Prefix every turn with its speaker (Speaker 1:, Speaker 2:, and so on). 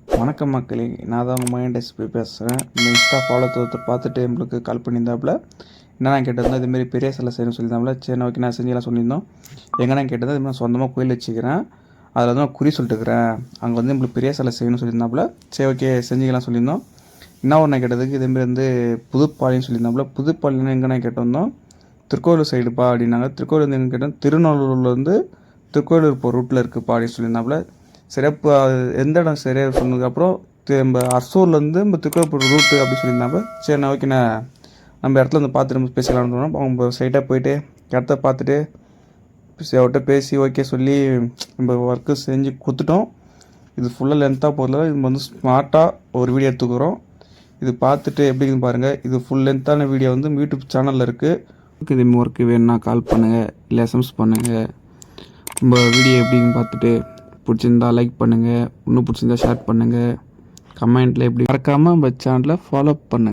Speaker 1: வணக்கம் மக்களே, நான் தான் உங்கள் மைண்ட் எஸ்பி பேசுகிறேன். இந்த இன்ஸ்டா ஃபாலோ ஒருத்தர் பார்த்துட்டு நம்மளுக்கு கால் பண்ணியிருந்தாப்புல. என்னென்ன கேட்டிருந்தோம், இதுமாரி பெரிய சிலை செய்யணும்னு சொல்லியிருந்தாப்புல. சரி ஓகே, நான் செஞ்செல்லாம் சொல்லியிருந்தோம். எங்கன்னா கேட்டது இதுமாதிரி சொந்தமாக கோயில் வச்சுக்கிறேன், அதில் வந்து நான் குறி சொல்லிட்டுருக்கிறேன், அங்கே வந்து நம்மளுக்கு பெரிய சிலை செய்யணும்னு சொல்லியிருந்தாப்புல. சரி ஓகே செஞ்சுக்கலாம் சொல்லியிருந்தோம். என்ன ஒன்று கேட்டதுக்கு இதேமாரி வந்து புதுப்பாளையம் சொல்லியிருந்தாப்புல. புதுப்பாளையம் எங்கன்னா கேட்டிருந்தோம், திருக்கோவிலூர் சைடுப்பா அப்படின்னாங்க. திருக்கோவிலூர் வந்து எங்கே கேட்டோம், திருநள்ளூர்லேருந்து திருக்கோவிலூர் போகிற ரூட்டில் இருக்குப்பா அப்படின்னு சொல்லியிருந்தாப்புல. சரியா இப்போ எந்த இடம் சரியாக சொன்னதுக்கப்புறம் நம்ம அரசூர்லேருந்து நம்ம திருக்கோவிலூர் ரூட்டு அப்படி சொல்லியிருந்தாங்க. சரி நான் ஓகேண்ணா, நம்ம இடத்துல வந்து பார்த்துட்டு நம்ம பேசலாம்னு சொன்னோம். அவங்க சைட்டாக போயிட்டு இடத்த பார்த்துட்டு அவர்கிட்ட பேசி ஓகே சொல்லி நம்ம ஒர்க்கு செஞ்சு கொடுத்துட்டோம். இது ஃபுல்லாக லென்த்தாக போகிறதுல இது வந்து ஸ்மார்ட்டாக ஒரு வீடியோ எடுத்துக்கிறோம். இது பார்த்துட்டு எப்படின்னு பாருங்கள். இது ஃபுல் லென்த்தான வீடியோ வந்து யூடியூப் சேனலில் இருக்குது. இது ஒர்க்கு வேணும்னா கால் பண்ணுங்கள், இல்லை எஸ்எம்எஸ் பண்ணுங்கள். நம்ம வீடியோ எப்படின்னு பார்த்துட்டு பிடிச்சிருந்தா லைக் பண்ணுங்கள், இன்னும் பிடிச்சிருந்தா ஷேர் பண்ணுங்கள், கமெண்ட்டில் எப்படி மறக்காமல் நம்ம சேனலை ஃபாலோ பண்ணுங்கள்.